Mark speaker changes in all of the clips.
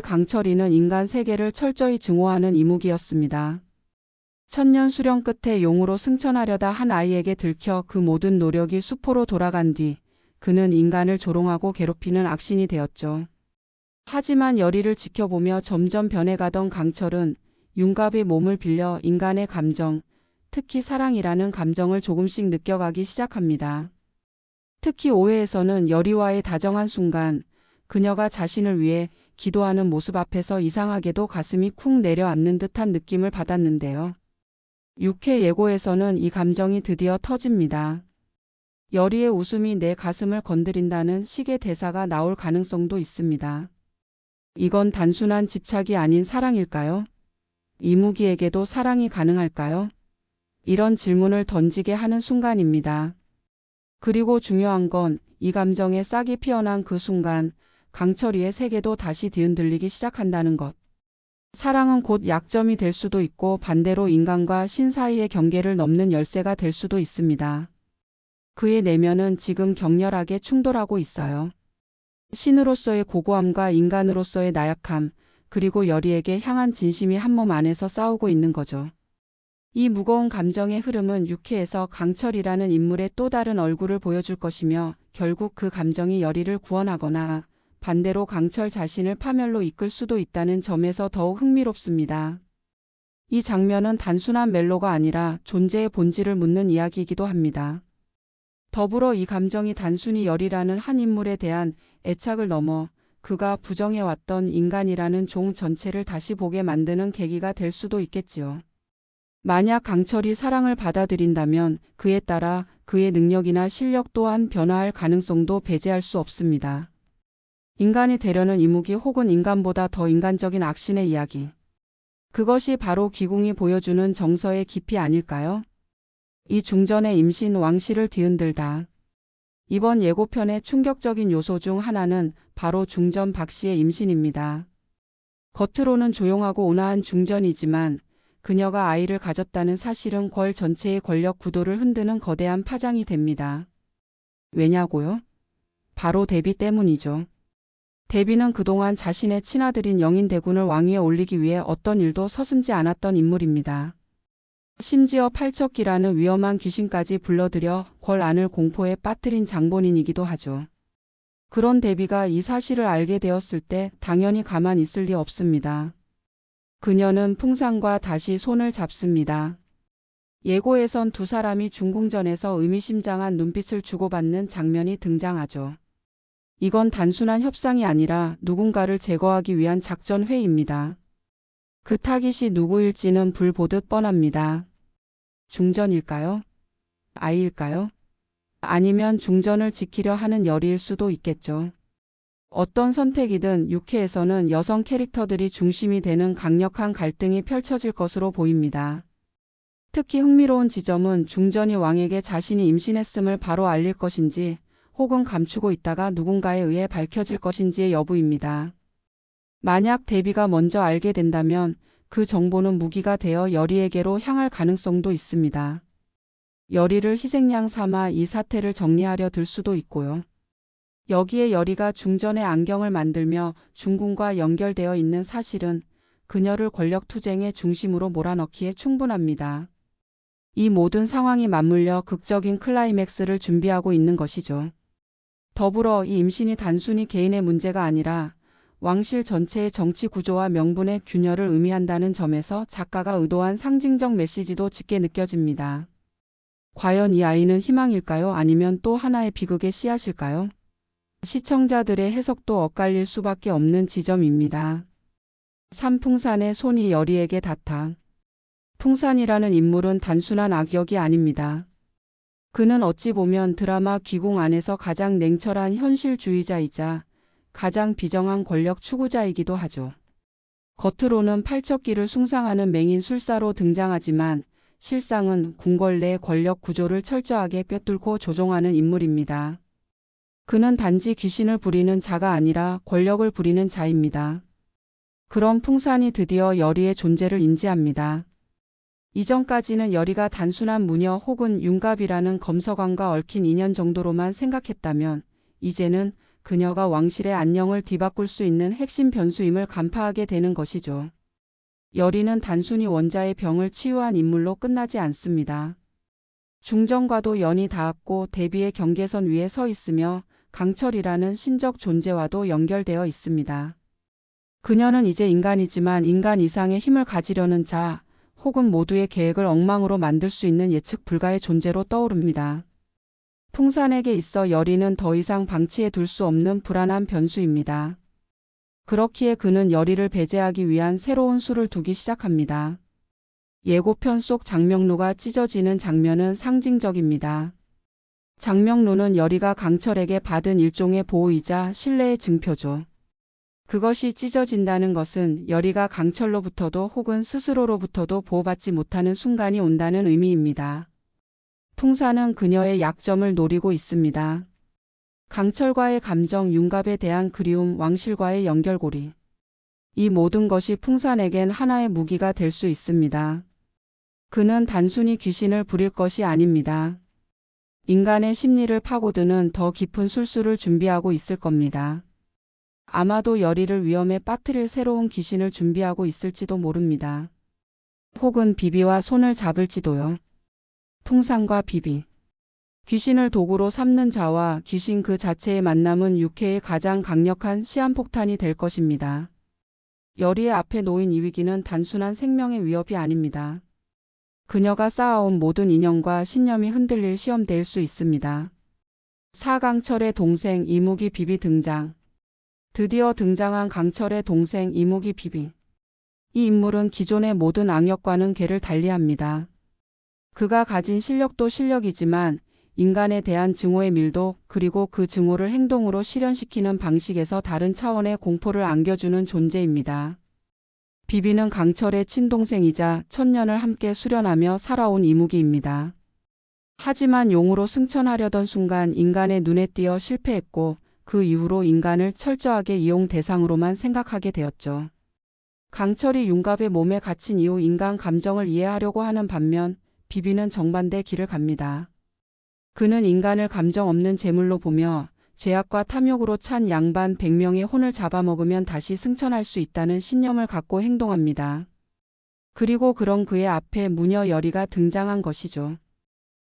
Speaker 1: 강철이는 인간 세계를 철저히 증오하는 이무기였습니다. 천년 수령 끝에 용으로 승천하려다 한 아이에게 들켜 그 모든 노력이 수포로 돌아간 뒤 그는 인간을 조롱하고 괴롭히는 악신이 되었죠. 하지만 열의를 지켜보며 점점 변해가던 강철은 윤갑의 몸을 빌려 인간의 감정, 특히 사랑이라는 감정을 조금씩 느껴가기 시작합니다. 특히 5회에서는 열의와의 다정한 순간, 그녀가 자신을 위해 기도하는 모습 앞에서 이상하게도 가슴이 쿵 내려앉는 듯한 느낌을 받았는데요. 6회 예고에서는 이 감정이 드디어 터집니다. 열의의 웃음이 내 가슴을 건드린다는 식의 대사가 나올 가능성도 있습니다. 이건 단순한 집착이 아닌 사랑일까요? 이무기에게도 사랑이 가능할까요? 이런 질문을 던지게 하는 순간입니다. 그리고 중요한 건 이 감정에 싹이 피어난 그 순간 강철이의 세계도 다시 뒤흔들리기 시작한다는 것. 사랑은 곧 약점이 될 수도 있고 반대로 인간과 신 사이의 경계를 넘는 열쇠가 될 수도 있습니다. 그의 내면은 지금 격렬하게 충돌하고 있어요. 신으로서의 고고함과 인간으로서의 나약함, 그리고 열의에게 향한 진심이 한 몸 안에서 싸우고 있는 거죠. 이 무거운 감정의 흐름은 6회에서 강철이라는 인물의 또 다른 얼굴을 보여줄 것이며 결국 그 감정이 열의를 구원하거나 반대로 강철 자신을 파멸로 이끌 수도 있다는 점에서 더욱 흥미롭습니다. 이 장면은 단순한 멜로가 아니라 존재의 본질을 묻는 이야기이기도 합니다. 더불어 이 감정이 단순히 열의라는 한 인물에 대한 애착을 넘어 그가 부정해왔던 인간이라는 종 전체를 다시 보게 만드는 계기가 될 수도 있겠지요. 만약 강철이 사랑을 받아들인다면 그에 따라 그의 능력이나 실력 또한 변화할 가능성도 배제할 수 없습니다. 인간이 되려는 이무기 혹은 인간보다 더 인간적인 악신의 이야기. 그것이 바로 기궁이 보여주는 정서의 깊이 아닐까요? 이 중전의 임신 왕실을 뒤흔들다. 이번 예고편의 충격적인 요소 중 하나는 바로 중전 박씨의 임신입니다. 겉으로는 조용하고 온화한 중전이지만 그녀가 아이를 가졌다는 사실은 궐 전체의 권력 구도를 흔드는 거대한 파장이 됩니다. 왜냐고요? 바로 대비 때문이죠. 대비는 그동안 자신의 친아들인 영인대군을 왕위에 올리기 위해 어떤 일도 서슴지 않았던 인물입니다. 심지어 팔척기라는 위험한 귀신까지 불러들여 궐 안을 공포에 빠뜨린 장본인이기도 하죠. 그런 대비가 이 사실을 알게 되었을 때 당연히 가만 있을 리 없습니다. 그녀는 풍산과 다시 손을 잡습니다. 예고에선 두 사람이 중궁전에서 의미심장한 눈빛을 주고받는 장면이 등장하죠. 이건 단순한 협상이 아니라 누군가를 제거하기 위한 작전 회의입니다. 그 타깃이 누구일지는 불 보듯 뻔합니다. 중전일까요? 아이일까요? 아니면 중전을 지키려 하는 열의일 수도 있겠죠. 어떤 선택이든 6회에서는 여성 캐릭터들이 중심이 되는 강력한 갈등이 펼쳐질 것으로 보입니다. 특히 흥미로운 지점은 중전이 왕에게 자신이 임신했음을 바로 알릴 것인지 혹은 감추고 있다가 누군가에 의해 밝혀질 것인지의 여부입니다. 만약 대비가 먼저 알게 된다면 그 정보는 무기가 되어 열의에게로 향할 가능성도 있습니다. 열의를 희생양 삼아 이 사태를 정리하려 들 수도 있고요. 여기에 열의가 중전의 안경을 만들며 중궁과 연결되어 있는 사실은 그녀를 권력 투쟁의 중심으로 몰아넣기에 충분합니다. 이 모든 상황이 맞물려 극적인 클라이맥스를 준비하고 있는 것이죠. 더불어 이 임신이 단순히 개인의 문제가 아니라 왕실 전체의 정치 구조와 명분의 균열을 의미한다는 점에서 작가가 의도한 상징적 메시지도 짙게 느껴집니다. 과연 이 아이는 희망일까요? 아니면 또 하나의 비극의 씨앗일까요? 시청자들의 해석도 엇갈릴 수밖에 없는 지점입니다. 산풍산의 손이 열의에게 닿다. 풍산이라는 인물은 단순한 악역이 아닙니다. 그는 어찌 보면 드라마 귀궁 안에서 가장 냉철한 현실주의자이자 가장 비정한 권력 추구자이기도 하죠. 겉으로는 팔척기를 숭상하는 맹인 술사로 등장하지만 실상은 궁궐 내 권력 구조를 철저하게 꿰뚫고 조종하는 인물입니다. 그는 단지 귀신을 부리는 자가 아니라 권력을 부리는 자입니다. 그런 풍산이 드디어 열의의 존재를 인지합니다. 이전까지는 열의가 단순한 무녀 혹은 윤갑이라는 검서관과 얽힌 인연 정도로만 생각했다면 이제는 그녀가 왕실의 안녕을 뒤바꿀 수 있는 핵심 변수임을 간파하게 되는 것이죠. 여리는 단순히 원자의 병을 치유한 인물로 끝나지 않습니다. 중정과도 연이 닿았고 대비의 경계선 위에 서 있으며 강철이라는 신적 존재와도 연결되어 있습니다. 그녀는 이제 인간이지만 인간 이상의 힘을 가지려는 자, 혹은 모두의 계획을 엉망으로 만들 수 있는 예측 불가의 존재로 떠오릅니다. 풍산에게 있어 여리는 더 이상 방치해 둘 수 없는 불안한 변수입니다. 그렇기에 그는 여리를 배제하기 위한 새로운 수를 두기 시작합니다. 예고편 속 장명루가 찢어지는 장면은 상징적입니다. 장명루는 여리가 강철에게 받은 일종의 보호이자 신뢰의 증표죠. 그것이 찢어진다는 것은 여리가 강철로부터도 혹은 스스로로부터도 보호받지 못하는 순간이 온다는 의미입니다. 풍사는 그녀의 약점을 노리고 있습니다. 강철과의 감정, 융갑에 대한 그리움, 왕실과의 연결고리. 이 모든 것이 풍산에겐 하나의 무기가 될 수 있습니다. 그는 단순히 귀신을 부릴 것이 아닙니다. 인간의 심리를 파고드는 더 깊은 술수를 준비하고 있을 겁니다. 아마도 여리를 위험에 빠뜨릴 새로운 귀신을 준비하고 있을지도 모릅니다. 혹은 비비와 손을 잡을지도요. 풍산과 비비. 귀신을 도구로 삼는 자와 귀신 그 자체의 만남은 육회의 가장 강력한 시한폭탄이 될 것입니다. 여리의 앞에 놓인 이 위기는 단순한 생명의 위협이 아닙니다. 그녀가 쌓아온 모든 인연과 신념이 흔들릴 시험대일 수 있습니다. 사강철의 동생 이무기 비비 등장. 드디어 등장한 강철의 동생 이무기 비비. 이 인물은 기존의 모든 악역과는 궤를 달리합니다. 그가 가진 실력도 실력이지만 인간에 대한 증오의 밀도 그리고 그 증오를 행동으로 실현시키는 방식에서 다른 차원의 공포를 안겨주는 존재입니다. 비비는 강철의 친동생이자 천년을 함께 수련하며 살아온 이무기입니다. 하지만 용으로 승천하려던 순간 인간의 눈에 띄어 실패했고 그 이후로 인간을 철저하게 이용 대상으로만 생각하게 되었죠. 강철이 융갑의 몸에 갇힌 이후 인간 감정을 이해하려고 하는 반면 비비는 정반대 길을 갑니다. 그는 인간을 감정 없는 재물로 보며 죄악과 탐욕으로 찬 양반 100명의 혼을 잡아먹으면 다시 승천할 수 있다는 신념을 갖고 행동합니다. 그리고 그런 그의 앞에 무녀 여리가 등장한 것이죠.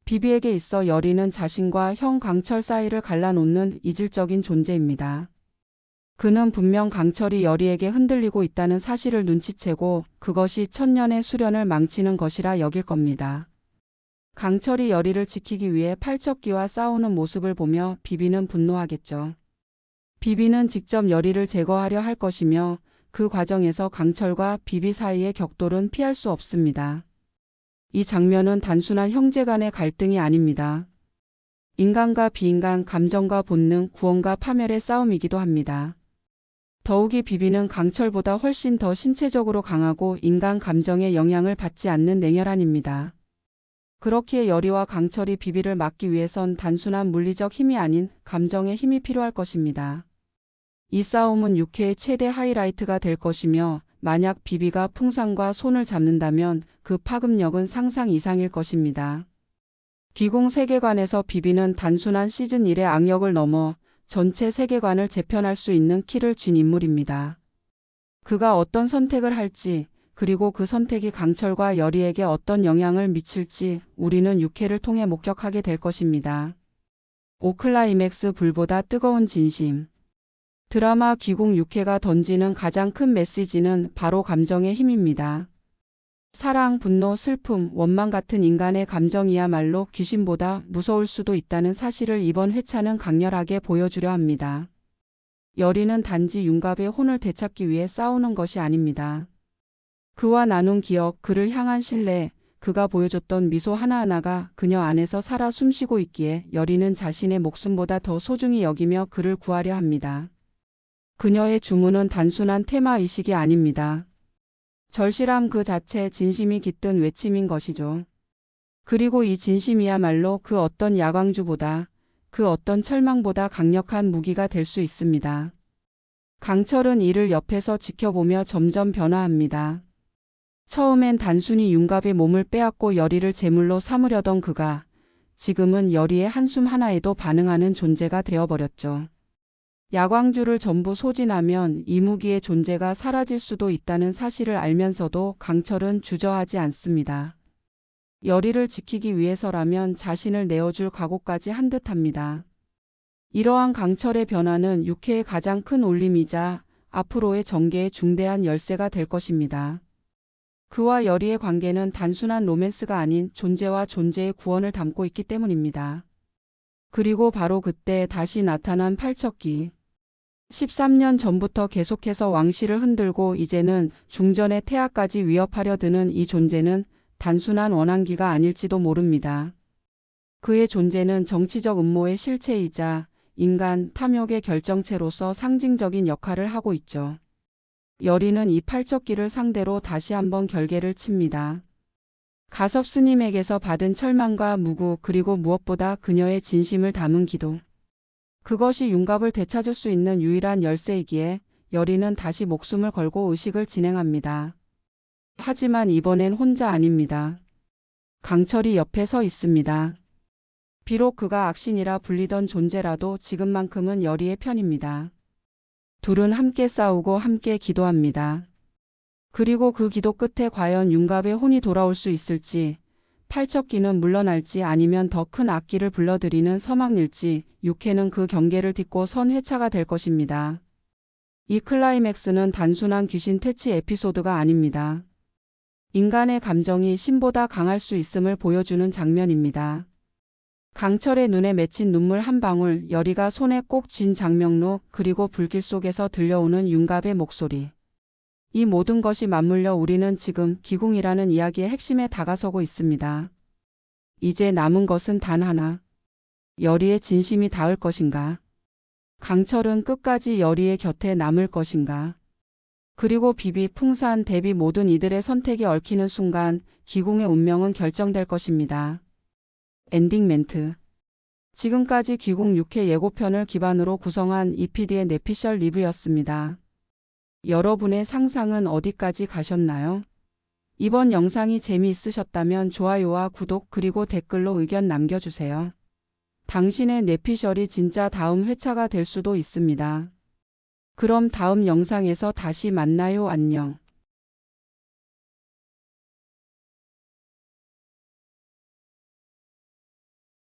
Speaker 1: 비비에게 있어 여리는 자신과 형 강철 사이를 갈라놓는 이질적인 존재입니다. 그는 분명 강철이 여리에게 흔들리고 있다는 사실을 눈치채고 그것이 천년의 수련을 망치는 것이라 여길 겁니다. 강철이 여리를 지키기 위해 팔척기와 싸우는 모습을 보며 비비는 분노하겠죠. 비비는 직접 여리를 제거하려 할 것이며 그 과정에서 강철과 비비 사이의 격돌은 피할 수 없습니다. 이 장면은 단순한 형제 간의 갈등이 아닙니다. 인간과 비인간, 감정과 본능, 구원과 파멸의 싸움이기도 합니다. 더욱이 비비는 강철보다 훨씬 더 신체적으로 강하고 인간 감정의 영향을 받지 않는 냉혈한입니다. 그렇기에 여리와 강철이 비비를 막기 위해선 단순한 물리적 힘이 아닌 감정의 힘이 필요할 것입니다. 이 싸움은 6회의 최대 하이라이트가 될 것이며 만약 비비가 풍산과 손을 잡는다면 그 파급력은 상상 이상일 것입니다. 기공 세계관에서 비비는 단순한 시즌 1의 악역을 넘어 전체 세계관을 재편할 수 있는 키를 쥔 인물입니다. 그가 어떤 선택을 할지 그리고 그 선택이 강철과 여리에게 어떤 영향을 미칠지 우리는 6회를 통해 목격하게 될 것입니다. 오클라이맥스 불보다 뜨거운 진심. 드라마 귀국 6회가 던지는 가장 큰 메시지는 바로 감정의 힘입니다. 사랑, 분노, 슬픔, 원망 같은 인간의 감정이야말로 귀신보다 무서울 수도 있다는 사실을 이번 회차는 강렬하게 보여주려 합니다. 여리는 단지 융갑의 혼을 되찾기 위해 싸우는 것이 아닙니다. 그와 나눈 기억, 그를 향한 신뢰, 그가 보여줬던 미소 하나하나가 그녀 안에서 살아 숨쉬고 있기에 여리는 자신의 목숨보다 더 소중히 여기며 그를 구하려 합니다. 그녀의 주문은 단순한 테마의식이 아닙니다. 절실함 그 자체, 진심이 깃든 외침인 것이죠. 그리고 이 진심이야말로 그 어떤 야광주보다, 그 어떤 철망보다 강력한 무기가 될 수 있습니다. 강철은 이를 옆에서 지켜보며 점점 변화합니다. 처음엔 단순히 융갑의 몸을 빼앗고 여리를 제물로 삼으려던 그가 지금은 여리의 한숨 하나에도 반응하는 존재가 되어버렸죠. 야광주를 전부 소진하면 이무기의 존재가 사라질 수도 있다는 사실을 알면서도 강철은 주저하지 않습니다. 열의를 지키기 위해서라면 자신을 내어줄 각오까지 한 듯합니다. 이러한 강철의 변화는 육해의 가장 큰 울림이자 앞으로의 전개의 중대한 열쇠가 될 것입니다. 그와 열의의 관계는 단순한 로맨스가 아닌 존재와 존재의 구원을 담고 있기 때문입니다. 그리고 바로 그때 다시 나타난 팔척기. 13년 전부터 계속해서 왕실을 흔들고 이제는 중전의 태아까지 위협하려 드는 이 존재는 단순한 원한기가 아닐지도 모릅니다. 그의 존재는 정치적 음모의 실체이자 인간 탐욕의 결정체로서 상징적인 역할을 하고 있죠. 열의는 이 팔척기를 상대로 다시 한번 결계를 칩니다. 가섭 스님에게서 받은 철망과 무구 그리고 무엇보다 그녀의 진심을 담은 기도. 그것이 윤갑을 되찾을 수 있는 유일한 열쇠이기에 열의는 다시 목숨을 걸고 의식을 진행합니다. 하지만 이번엔 혼자 아닙니다. 강철이 옆에 서 있습니다. 비록 그가 악신이라 불리던 존재라도 지금만큼은 열의의 편입니다. 둘은 함께 싸우고 함께 기도합니다. 그리고 그 기도 끝에 과연 윤갑의 혼이 돌아올 수 있을지, 팔척기는 물러날지 아니면 더 큰 악기를 불러들이는 서막일지 육해는 그 경계를 딛고 선 회차가 될 것입니다. 이 클라이맥스는 단순한 귀신 퇴치 에피소드가 아닙니다. 인간의 감정이 신보다 강할 수 있음을 보여주는 장면입니다. 강철의 눈에 맺힌 눈물 한 방울, 열의가 손에 꼭 쥔 장명록, 그리고 불길 속에서 들려오는 윤갑의 목소리. 이 모든 것이 맞물려 우리는 지금 기궁이라는 이야기의 핵심에 다가서고 있습니다. 이제 남은 것은 단 하나. 열의의 진심이 닿을 것인가? 강철은 끝까지 열의의 곁에 남을 것인가? 그리고 비비, 풍산, 대비 모든 이들의 선택이 얽히는 순간 기궁의 운명은 결정될 것입니다. 엔딩 멘트. 지금까지 기궁 6회 예고편을 기반으로 구성한 EPD의 내피셜 리뷰였습니다. 여러분의 상상은 어디까지 가셨나요? 이번 영상이 재미있으셨다면 좋아요와 구독 그리고 댓글로 의견 남겨주세요. 당신의 내피셜이 진짜 다음 회차가 될 수도 있습니다. 그럼 다음 영상에서 다시 만나요. 안녕.